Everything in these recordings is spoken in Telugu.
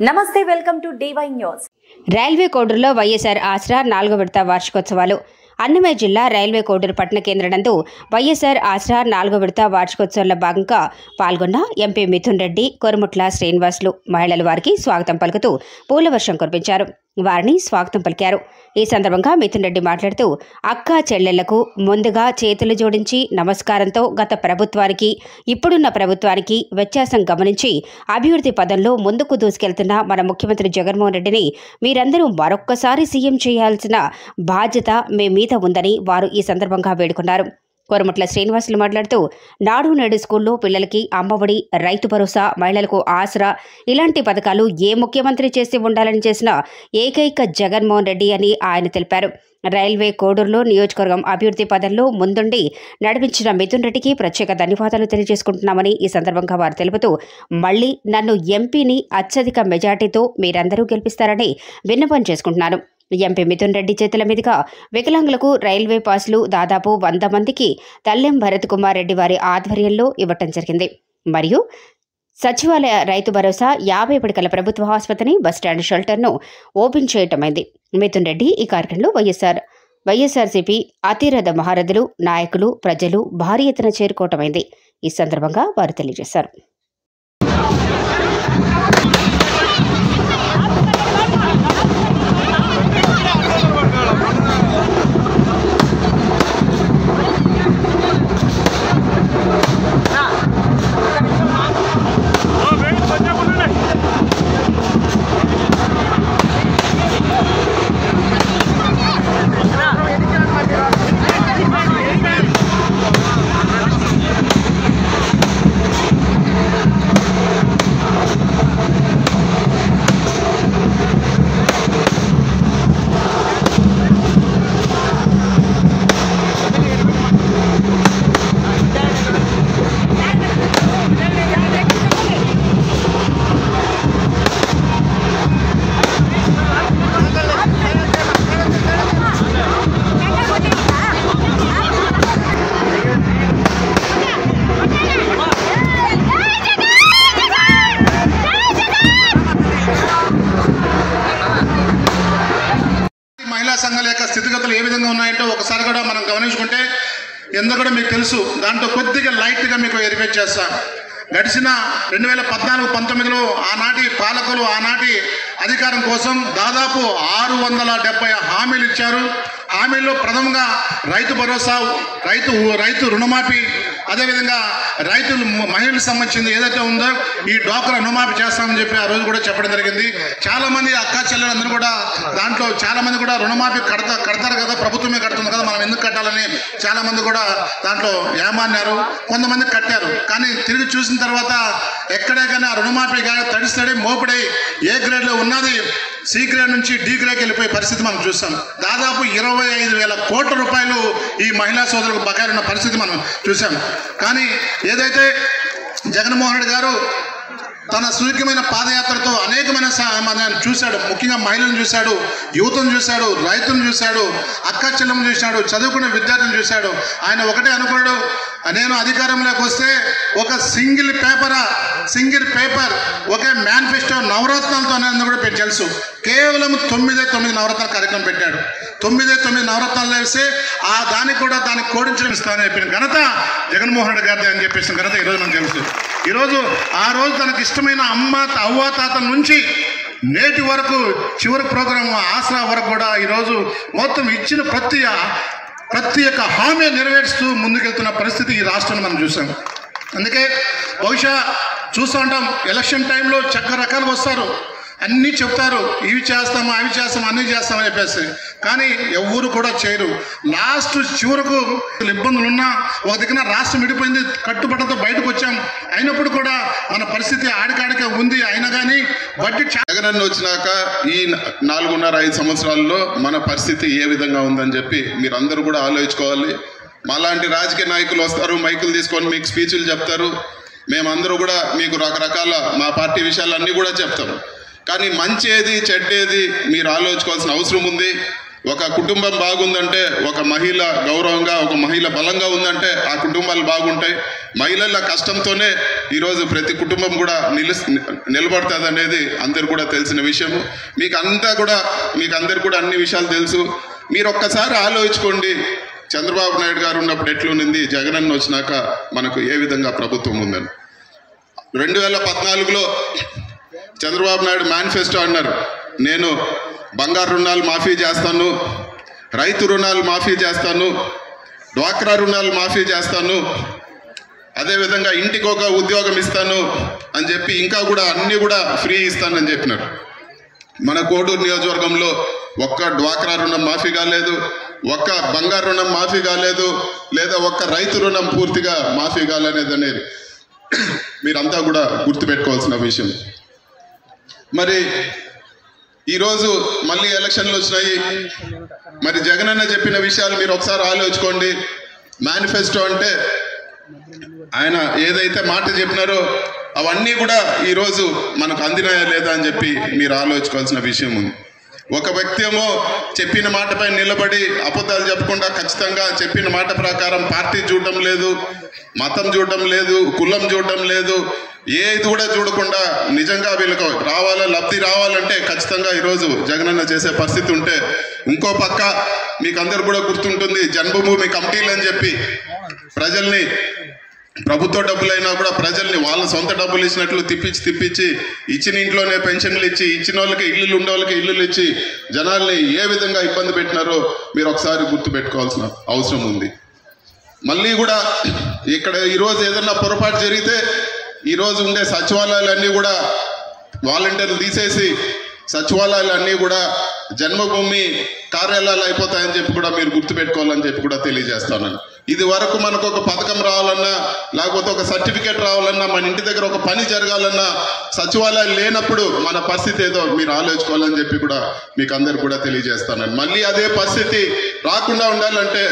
నమస్తే, welcome to DY news. Railway కోడూరులో వైఎస్ఆర్ ఆసరా 4వ విడత వార్షికోత్సవాలు. అన్నమయ్య జిల్లా రైల్వే కోడూరు పట్టణ కేంద్రనందు వైఎస్ఆర్ ఆసరా 4వ విడత వార్షికోత్సవంలో భాగంగా పాల్గొన్న ఎంపీ మిథున్ రెడ్డి, కొరుముట్ల శ్రీనివాసులు మహిళలు వారికి స్వాగతం పలుకుతూ పూలవర్షం కురిపించారు. వారిని స్వాగతం పలికారు. ఈ సందర్భంగా మిథున్ రెడ్డి మాట్లాడుతూ అక్క చెల్లెళ్లకు ముందుగా చేతులు జోడించి నమస్కారంతో గత ప్రభుత్వానికి ఇప్పుడున్న ప్రభుత్వానికి వ్యత్యాసం గమనించి అభివృద్ధి పదంలో ముందుకు దూసుకెళ్తున్న మన ముఖ్యమంత్రి జగన్మోహన్ రెడ్డిని మీరందరూ మరొక్కసారి సీఎం చేయాల్సిన బాధ్యత మీ మీద ఉందని వారు ఈ సందర్భంగా వేడుకున్నారు. కొరుముట్ల శ్రీనివాసులు మాట్లాడుతూ నాడు నేడు స్కూల్లో పిల్లలకి అమ్మఒడి, రైతు భరోసా, మహిళలకు ఆసరా ఇలాంటి పథకాలు ఏ ముఖ్యమంత్రి చేసి ఉండాలని చేసిన ఏకైక జగన్మోహన్ రెడ్డి అని ఆయన తెలిపారు. రైల్వే కోడూరులో నియోజకవర్గం అభివృద్ధి పదంలో ముందుండి నడిపించిన మిథున్ రెడ్డికి ప్రత్యేక ధన్యవాదాలు తెలియజేసుకుంటున్నామని ఈ సందర్భంగా వారు తెలుపుతూ మళ్లీ నన్ను ఎంపీని అత్యధిక మెజార్టీతో మీరందరూ గెలిపిస్తారని విన్నపం చేసుకుంటున్నాను. ఎంపీ మిథున్ రెడ్డి చేతుల మీదుగా వికలాంగులకు రైల్వే పాస్లు దాదాపు 100 మందికి తల్లెం భరత్ కుమార్ రెడ్డి వారి ఆధ్వర్యంలో ఇవ్వటం జరిగింది. మరియు సచివాలయ రైతు భరోసా 50 పడకల ప్రభుత్వ ఆసుపత్రిని బస్టాండ్ షెల్టర్ను ఓపెన్ చేయటమైంది. మిథున్ రెడ్డి ఈ కార్యక్రమంలో వైఎస్ఆర్సీపీ అతిరథ మహారథులు, నాయకులు, ప్రజలు భారీ ఎత్తున చేరుకోవటమైంది. ఈ సందర్భంగా వారు తెలియజేశారు. మహిళా సంఘాల యొక్క స్థితిగతులు ఏ విధంగా ఉన్నాయంటే ఒకసారి కూడా మనం గమనించుకుంటే ఎందుకు కూడా మీకు తెలుసు. దాంట్లో కొద్దిగా లైట్గా మీకు వెరిఫై చేస్తాను. గడిచిన 2014-19లో ఆనాటి పాలకులు ఆనాటి అధికారం కోసం దాదాపు 670 హామీలు ఇచ్చారు. హామీల్లో ప్రథమంగా రైతు భరోసా, రైతు రుణమాఫీ, అదేవిధంగా మహిళలకు సంబంధించింది ఏదైతే ఉందో ఈ డ్వాక్రా రుణమాఫీ చేస్తామని చెప్పి ఆ రోజు కూడా చెప్పడం జరిగింది. చాలామంది అక్కా చెల్లెలందరూ కూడా దాంట్లో చాలామంది కూడా రుణమాఫీ కడతారు కదా, ప్రభుత్వమే కడుతుంది కదా, మనం ఎందుకు కట్టాలని చాలామంది కూడా దాంట్లో ఏమన్నారు. కొంతమంది కట్టారు, కానీ తిరిగి చూసిన తర్వాత ఎక్కడే కానీ ఆ రుణమాఫీ తడిస్తాడే మోపుడై ఏ గ్రేడ్లో ఉన్నది సి గ్రేడ్ నుంచి డి గ్రేడ్కి వెళ్ళిపోయే పరిస్థితి మనం చూస్తాం. దాదాపు 25,000 కోట్ల రూపాయలు ఈ మహిళా సోదరులకు బకాయిలు ఉన్న పరిస్థితి మనం చూసాం. కానీ ఏదైతే జగన్మోహన్ రెడ్డి గారు తన సుదీర్ఘమైన పాదయాత్రతో అనేకమైన చూశాడు. ముఖ్యంగా మహిళలను చూశాడు, యువతను చూశాడు, రైతులను చూశాడు, అక్క చెల్లెలను చూశాడు, చదువుకునే విద్యార్థులను చూశాడు. ఆయన ఒకటే అనుకున్నాడు, నేను అధికారంలోకి వస్తే ఒక సింగిల్ పేపర్ ఒకే మేనిఫెస్టో నవరత్నాలతో అనేది కూడా పెట్టి తెలుసు. కేవలం 9 నవరత్నాల కార్యక్రమం పెట్టాడు. 9 నవరత్నాలు వేస్తే దానికి కోడించడం ఇస్తానని చెప్పిన ఘనత జగన్మోహన్ రెడ్డి గారిది అని చెప్పేసిన ఘనత ఈరోజు మనకు తెలుసు. ఈరోజు ఆ రోజు తనకు ఇష్టమైన అవ్వాతాతల నుంచి నేటి వరకు చివరి ప్రోగ్రాం ఆసరా వరకు కూడా ఈరోజు మొత్తం ఇచ్చిన ప్రతి ఒక్క హామీ నెరవేరుస్తూ ముందుకెళ్తున్న పరిస్థితి ఈ రాష్ట్రాన్ని మనం చూసాం. అందుకే బహుశా చూస్తూ ఉంటాం, ఎలక్షన్ టైంలో రకాలుగా వస్తారు, అన్నీ చెప్తారు, ఇవి చేస్తాము అవి చేస్తాము అన్నీ చేస్తామని చెప్పేసి, కానీ ఎవరు కూడా చేయరు. లాస్ట్ చివరకు ఇబ్బందులు ఉన్నా ఒక దగ్గర రాష్ట్రం విడిపోయింది, కట్టుబట్టతో బయటకు వచ్చాం, అయినప్పుడు కూడా మన పరిస్థితి ఆడికాడికే ఉంది. అయినా కానీ బడ్జెట్ జగన్ వచ్చినాక ఈ 4.5-5 సంవత్సరాల్లో మన పరిస్థితి ఏ విధంగా ఉందని చెప్పి మీరందరూ కూడా ఆలోచించుకోవాలి. మాలాంటి రాజకీయ నాయకులు వస్తారు, మైకులు తీసుకొని మీకు స్పీచ్లు చెప్తారు, మేమందరూ కూడా మీకు రకరకాల మా పార్టీ విషయాలన్నీ కూడా చెప్తాం. కానీ మంచి ఏది చెడ్డేది మీరు ఆలోచించుకోవాల్సిన అవసరం ఉంది. ఒక కుటుంబం బాగుందంటే, ఒక మహిళ గౌరవంగా, ఒక మహిళ బలంగా ఉందంటే ఆ కుటుంబాలు బాగుంటాయి. మహిళల కష్టంతోనే ఈరోజు ప్రతి కుటుంబం కూడా నిలబడుతుంది అనేది అందరు కూడా తెలిసిన విషయము. మీకు అందరు కూడా అన్ని విషయాలు తెలుసు. మీరు ఒక్కసారి ఆలోచించుకోండి, చంద్రబాబు నాయుడు గారు ఉన్నప్పుడు ఎట్లుంది, జగనన్న వచ్చినాక మనకు ఏ విధంగా ప్రభుత్వం ఉందని. 2014లో చంద్రబాబు నాయుడు మేనిఫెస్టో అన్నారు, నేను బంగారు రుణాలు మాఫీ చేస్తాను, రైతు రుణాలు మాఫీ చేస్తాను, డ్వాక్రా రుణాలు మాఫీ చేస్తాను, అదేవిధంగా ఇంటికి ఒక ఉద్యోగం ఇస్తాను అని చెప్పి ఇంకా కూడా అన్నీ కూడా ఫ్రీ ఇస్తానని చెప్పినారు. మన కోడూరు నియోజకవర్గంలో ఒక్క డ్వాక్రా రుణం మాఫీ కాలేదు, ఒక్క బంగారు రుణం మాఫీ కాలేదు, లేదా ఒక్క రైతు రుణం పూర్తిగా మాఫీ కాలేదనేది మీరంతా కూడా గుర్తుపెట్టుకోవాల్సిన విషయం. మరి ఈరోజు మళ్ళీ ఎలక్షన్లు వచ్చినాయి. మరి జగనన్న చెప్పిన విషయాలు మీరు ఒకసారి ఆలోచించుకోండి. మేనిఫెస్టో అంటే ఆయన ఏదైతే మాట చెప్పినారో అవన్నీ కూడా ఈరోజు మనకు అందినాయా లేదా అని చెప్పి మీరు ఆలోచించుకోవాల్సిన విషయం ఉంది. ఒక వ్యక్తి ఏమో చెప్పిన మాటపై నిలబడి అబద్ధాలు చెప్పకుండా ఖచ్చితంగా చెప్పిన మాట ప్రకారం పార్టీ చూడడం లేదు, మతం చూడడం లేదు, కులం చూడడం లేదు, ఏది కూడా చూడకుండా నిజంగా వీళ్ళకు లబ్ధి రావాలంటే ఖచ్చితంగా ఈరోజు జగనన్న చేసే పరిస్థితి ఉంటే, ఇంకో పక్క మీకు అందరు కూడా గుర్తుంటుంది జన్మభూమి కమిటీలు అని చెప్పి ప్రజల్ని, ప్రభుత్వ డబ్బులైనా కూడా ప్రజల్ని వాళ్ళ సొంత డబ్బులు ఇచ్చినట్లు తిప్పించి ఇచ్చిన ఇంట్లోనే పెన్షన్లు ఇచ్చి, ఇచ్చిన వాళ్ళకి ఇల్లులు ఉండే వాళ్ళకి ఇల్లులు ఇచ్చి జనాల్ని ఏ విధంగా ఇబ్బంది పెట్టినారో మీరు ఒకసారి గుర్తుపెట్టుకోవాల్సిన అవసరం ఉంది. మళ్ళీ కూడా ఇక్కడ ఈరోజు ఏదన్నా పొరపాటు జరిగితే ఈరోజు ఉండే సచివాలయాలన్నీ కూడా వాలంటీర్లు తీసేసి సచివాలయాలన్నీ కూడా జన్మభూమి కార్యాలయాలు అయిపోతాయని చెప్పి కూడా మీరు గుర్తుపెట్టుకోవాలని చెప్పి కూడా తెలియజేస్తాను. ఇది వరకు మనకు ఒక పథకం రావాలన్నా, లేకపోతే ఒక సర్టిఫికేట్ రావాలన్నా, మన ఇంటి దగ్గర ఒక పని జరగాలన్నా సచివాలయాలు లేనప్పుడు మన పరిస్థితి ఏదో మీరు ఆలోచించుకోవాలని చెప్పి కూడా మీకు అందరు కూడా తెలియజేస్తాను. మళ్ళీ అదే పరిస్థితి రాకుండా ఉండాలంటే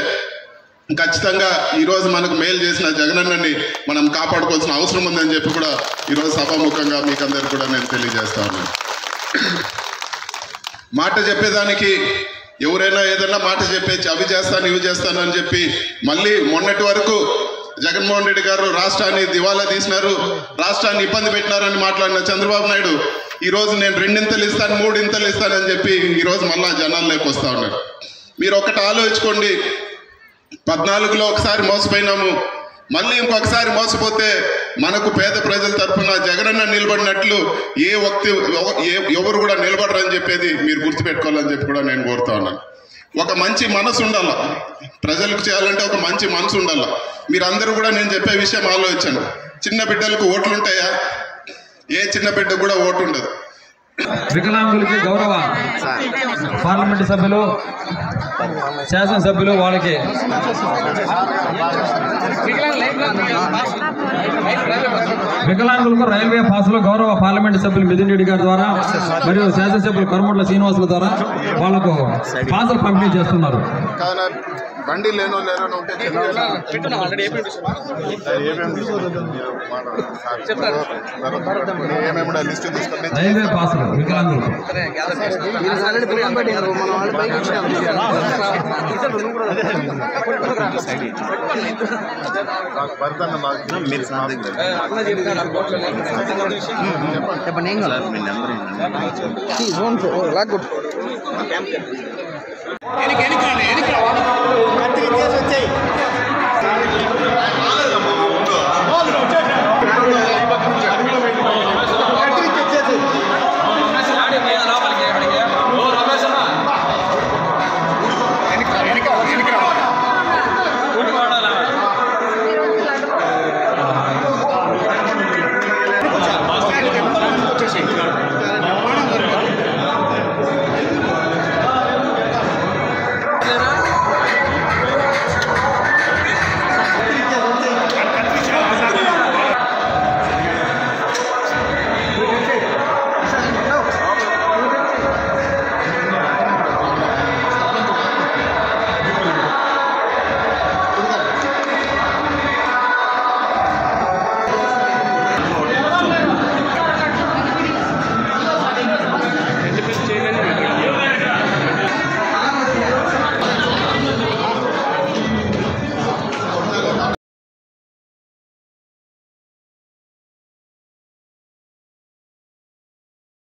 ఖచ్చితంగా ఈరోజు మనకు మేలు చేసిన జగనన్నని మనం కాపాడుకోవాల్సిన అవసరం ఉందని చెప్పి కూడా ఈరోజు సభాముఖంగా మీకు అందరికి కూడా నేను తెలియజేస్తాను. మాట చెప్పేదానికి ఎవరైనా ఏదైనా మాట చెప్పేసి అవి చేస్తాను ఇవి చేస్తాను అని చెప్పి మళ్ళీ మొన్నటి వరకు జగన్మోహన్ రెడ్డి గారు రాష్ట్రాన్ని దివాలా తీసినారు, రాష్ట్రాన్ని ఇబ్బంది పెట్టినారని మాట్లాడిన చంద్రబాబు నాయుడు ఈరోజు నేను 2 ఇంతలు ఇస్తాను 3 ఇంతలు ఇస్తానని చెప్పి ఈరోజు మళ్ళా జనాల్లోకి వస్తూ ఉన్నారు. మీరు ఒకటి ఆలోచించుకోండి, 14లో ఒకసారి మోసపోయినాము, మళ్ళీ ఇంకొకసారి మోసపోతే మనకు పేద ప్రజల తరఫున జగనన్న నిలబడినట్లు ఎవరు కూడా నిలబడరని చెప్పేది మీరు గుర్తుపెట్టుకోవాలని చెప్పి కూడా నేను కోరుతా ఉన్నాను. ఒక మంచి మనసు ఉండాల, ప్రజలకు చేయాలంటే ఒక మంచి మనసు ఉండాల. మీరందరూ కూడా నేను చెప్పే విషయం ఆలోచించండి. చిన్న బిడ్డలకు ఓట్లు ఉంటాయా? ఏ చిన్న బిడ్డకు కూడా ఓటు ఉండదు. వికలాంగులకి గౌరవ పార్లమెంటు సభ్యులు, శాసనసభ్యులు వాళ్ళకి వికలాంగులకు రైల్వే పాసులు గౌరవ పార్లమెంటు సభ్యులు మిథున్ రెడ్డి గారి ద్వారా మరియు శాసనసభ్యులు కరుమట్ల శ్రీనివాసుల ద్వారా వాళ్లకు పాసులు పంపిణీ చేస్తున్నారు. బండి లేనో ఉంటే రైల్వే పాసులు వికలాంగులకు వచ్చాయి